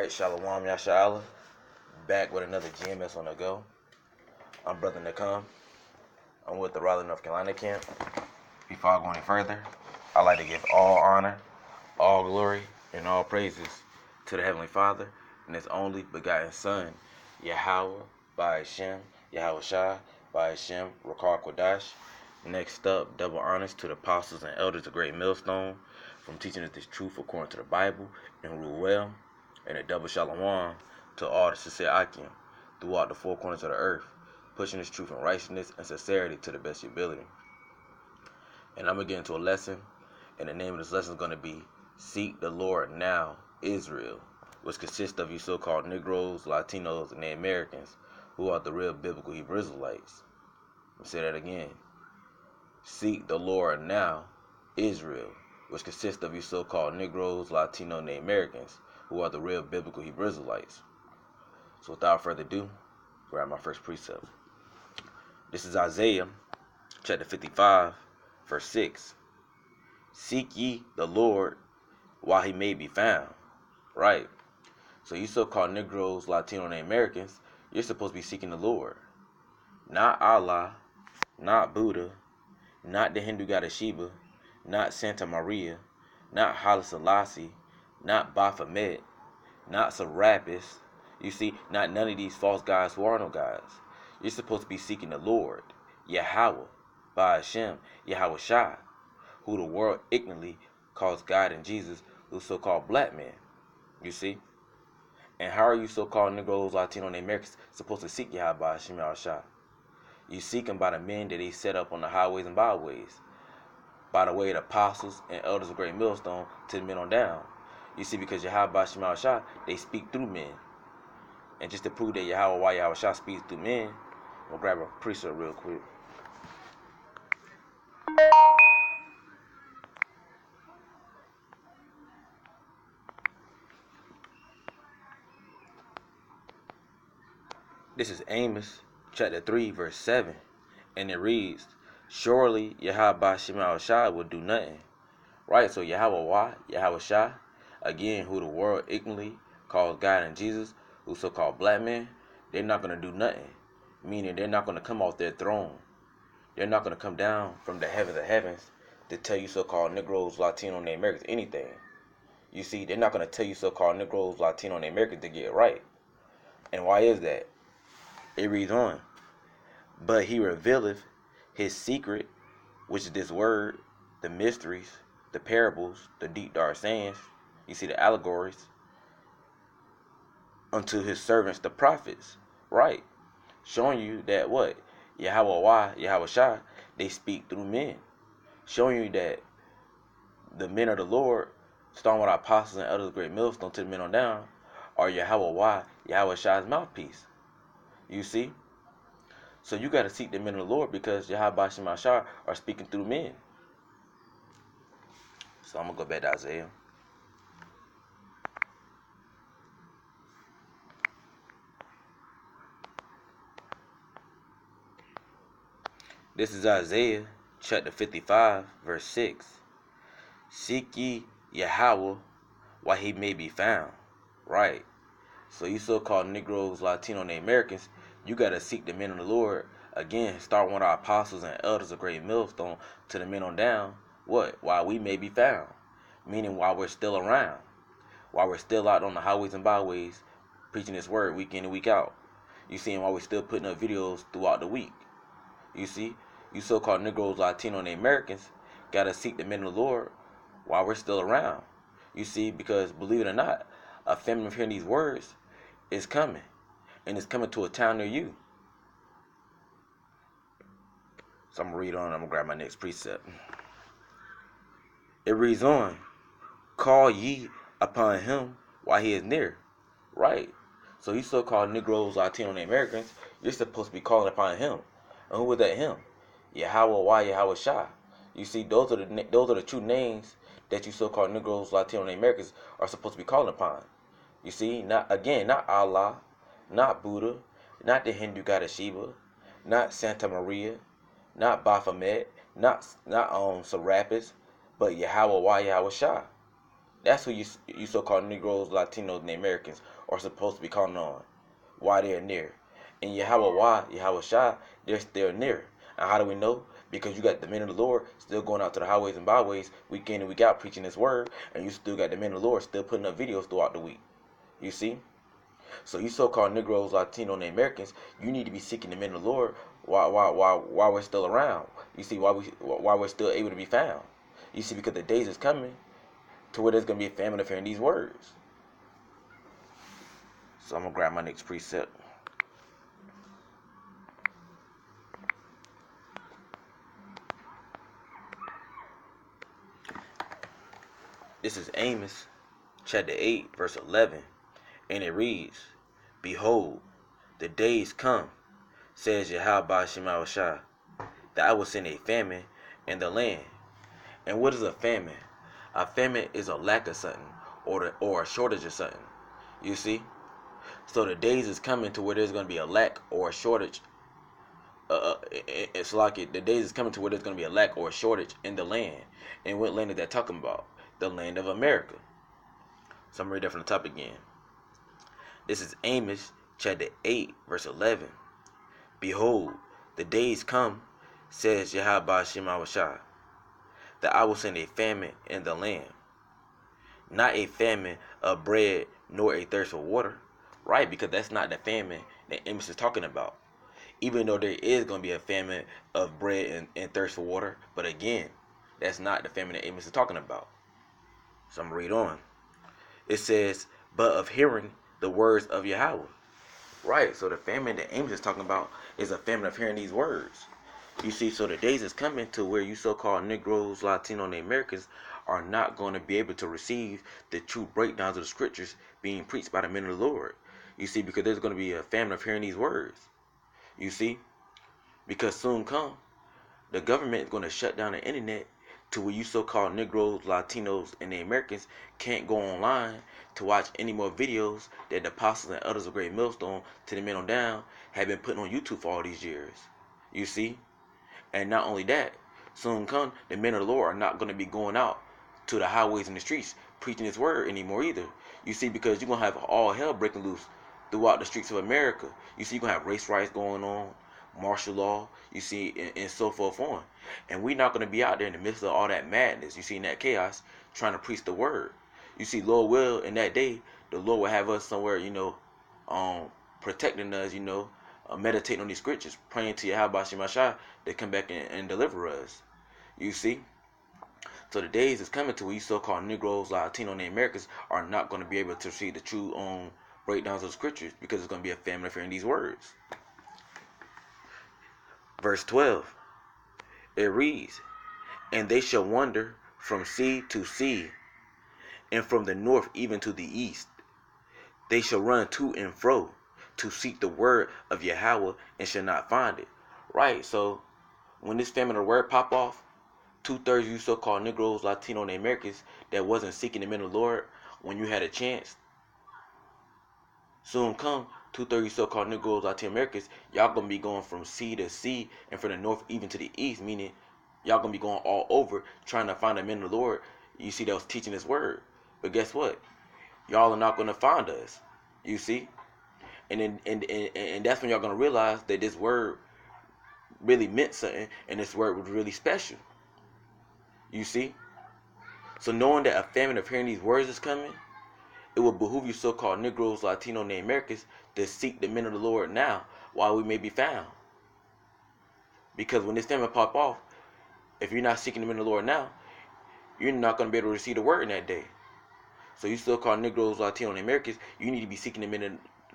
Alright, Shalom Yasha'Allah. Back with another GMS on the go. I'm Brother Nakam. I'm with the Raleigh, North Carolina camp. Before I go any further, I'd like to give all honor, all glory, and all praises to the Heavenly Father and His only begotten Son, Yahweh, by Hashem, Yahweh Shah, by Hashem, Rakar Kodash. Next up, double honors to the apostles and elders of Great Millstone from teaching us this truth according to the Bible and rule well. And a double shalom to all the sincere Akim throughout the four corners of the earth, pushing this truth and righteousness and sincerity to the best of your ability. And I'm going to get into a lesson, and the name of this lesson is going to be Seek the Lord Now, Israel, which consists of you so-called Negroes, Latinos, and the Americans who are the real biblical Hebrew Israelites. Let me say that again. Seek the Lord Now, Israel, which consists of you so-called Negroes, Latinos, and the Americans who are the real biblical Hebrew Israelites. So without further ado, grab my first precept. This is Isaiah chapter 55, verse 6. Seek ye the Lord while he may be found. Right. So you so-called Negroes, Latinos, and Americans, you're supposed to be seeking the Lord. Not Allah, not Buddha, not the Hindu goddess Shiva, not Santa Maria, not Haile Selassie, not Baphomet, not Serapis. You see, not none of these false gods who are no gods. You're supposed to be seeking the Lord, Yahweh, by Hashem, Yahweh Shah, who the world ignorantly calls God and Jesus, who's so-called black man. You see? And how are you so-called Negroes, Latinos, and Americans supposed to seek Yahweh by Hashem, Yahweh Shah? You seek him by the men that they set up on the highways and byways, by the way of the apostles and elders of Great Millstone to the men on down. You see, because Yahweh Shema Shah, they speak through men. And just to prove that Yahweh Shah speaks through men, we'll grab a precept real quick. This is Amos chapter 3, verse 7. And it reads, surely Yahweh Shema Shah will do nothing. Right, so Yahweh Shah, again, who the world ignorantly calls God and Jesus, who so-called black men, they're not going to do nothing. Meaning they're not going to come off their throne. They're not going to come down from the heavens of heavens to tell you so-called Negroes, Latinos, and Americans anything. You see, they're not going to tell you so-called Negroes, Latinos, and Americans to get it right. And why is that? It reads on. But he revealeth his secret, which is this word, the mysteries, the parables, the deep dark sayings, you see the allegories, unto his servants the prophets, right? Showing you that what? Yahweh Shah, they speak through men. Showing you that the men of the Lord, starting with our apostles and elders of Great Millstone to the men on down, are Yahweh Shah's mouthpiece. You see? So you got to seek the men of the Lord because Yahweh Shema Shah are speaking through men. So I'm going to go back to Isaiah. This is Isaiah chapter 55, verse 6. Seek ye Yahweh while he may be found. Right. So you so-called Negroes, Latinos, and Americans, you got to seek the men of the Lord. Again, start with our apostles and elders of Great Millstone to the men on down. What? While we may be found. Meaning while we're still around. While we're still out on the highways and byways preaching this word week in and week out. You see, and while we're still putting up videos throughout the week. You see, you so-called Negroes, Latinos, and Americans got to seek the men of the Lord while we're still around. You see, because believe it or not, a famine of hearing these words is coming. And it's coming to a town near you. So I'm going to read on. I'm going to grab my next precept. It reads on. Call ye upon him while he is near. Right. So you so-called Negroes, Latinos, and Americans, you're supposed to be calling upon him. And who was that him? Yahweh Shah. You see, those are the true names that you so-called Negroes, Latinos, and Americans are supposed to be calling upon. You see, not Allah, not Buddha, not the Hindu goddess Shiva, not Santa Maria, not Baphomet, not Serapis, but Yahweh Shah. That's who you so-called Negroes, Latinos, and Americans are supposed to be calling on. Why they're near. And Yahweh Shai, they're still near. And how do we know? Because you got the men of the Lord still going out to the highways and byways week in and week out preaching this word, and you still got the men of the Lord still putting up videos throughout the week. You see? So you so-called Negroes, Latino, and Americans, you need to be seeking the men of the Lord while we're still around. You see, why we're still able to be found. You see, because the days is coming to where there's gonna be a famine of hearing these words. So I'm gonna grab my next precept. This is Amos chapter 8, verse 11, and it reads, Behold, the days come, says Yahweh Shema Shai, that I will send a famine in the land. And what is a famine? A famine is a lack of something or a shortage of something. You see? So the days is coming to where there's going to be a lack or a shortage. It's like the days is coming to where there's going to be a lack or a shortage in the land. And what land is that talking about? The land of America. So I'm going to read that from the top again. This is Amos chapter 8, verse 11. Behold, the days come, says Yahweh Shema Shai, that I will send a famine in the land. Not a famine of bread, nor a thirst for water. Right, because that's not the famine that Amos is talking about. Even though there is going to be a famine of bread and thirst for water. But again, that's not the famine that Amos is talking about. So I'm going to read on. It says, but of hearing the words of Yahweh. Right, so the famine that Amos is talking about is a famine of hearing these words. You see, so the days is coming to where you so-called Negroes, Latino, and Americans are not going to be able to receive the true breakdowns of the scriptures being preached by the men of the Lord. You see, because there's going to be a famine of hearing these words. You see, because soon come, the government is going to shut down the internet to where you so-called Negroes, Latinos, and the Americans can't go online to watch any more videos that the apostles and others of Great Millstone to the men on down have been putting on YouTube for all these years. You see? And not only that, soon come, the men of the Lord are not going to be going out to the highways and the streets preaching His word anymore either. You see, because you're going to have all hell breaking loose throughout the streets of America. You see, you're going to have race riots going on, martial law, you see, and so forth on. And we're not going to be out there in the midst of all that madness, you see, in that chaos, trying to preach the word. You see, Lord will, in that day, the Lord will have us somewhere, protecting us, meditating on these scriptures, praying to Yahweh Shema Shai to come back and deliver us. You see? So the days is coming to where you so-called Negroes, Latino, and the Americans are not going to be able to see the true breakdowns of the scriptures because it's going to be a famine of hearing these words. Verse 12, it reads, and they shall wander from sea to sea, and from the north even to the east. They shall run to and fro to seek the word of Yahweh and shall not find it. Right, so when this famine of the word pop off, 2/3 of you so-called Negroes, Latino, and Americans that wasn't seeking the men of the Lord when you had a chance, soon come 2/3 of you so-called Negroes, Latino Americans, y'all gonna be going from sea to sea and from the north even to the east, meaning y'all gonna be going all over trying to find the men of the Lord. You see, that was teaching His word. But guess what? Y'all are not gonna find us. You see? And that's when y'all gonna realize that this word really meant something and this word was really special. You see? So knowing that a famine of hearing these words is coming, it will behoove you so-called Negroes, Latino, and Americans to seek the men of the Lord now while we may be found. Because when this famine pop off, if you're not seeking the men of the Lord now, you're not going to be able to receive the word in that day. So you so-called Negroes, Latino, and Americans, you need to be seeking the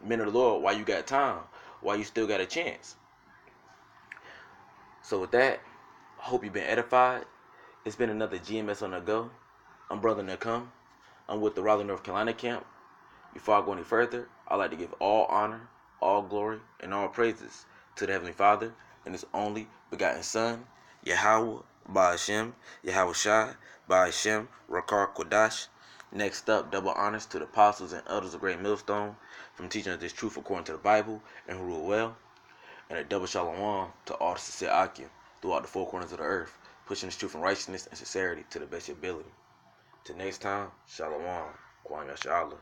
men of the Lord while you got time, while you still got a chance. So with that, I hope you've been edified. It's been another GMS on the go. I'm Brother Nakam. I'm with the Raleigh, North Carolina camp. Before I go any further, I'd like to give all honor, all glory, and all praises to the Heavenly Father and His only begotten Son, Yahweh, Ba'ashem, Yahweh Shai, Ba'ashem, Rakar Kodash. Next up, double honors to the apostles and elders of Great Millstone from teaching us this truth according to the Bible and who rule well. And a double shalom to all the sincere Akim throughout the four corners of the earth, pushing this truth and righteousness and sincerity to the best of your ability. Till next time, Shalom, Kwame Yashala.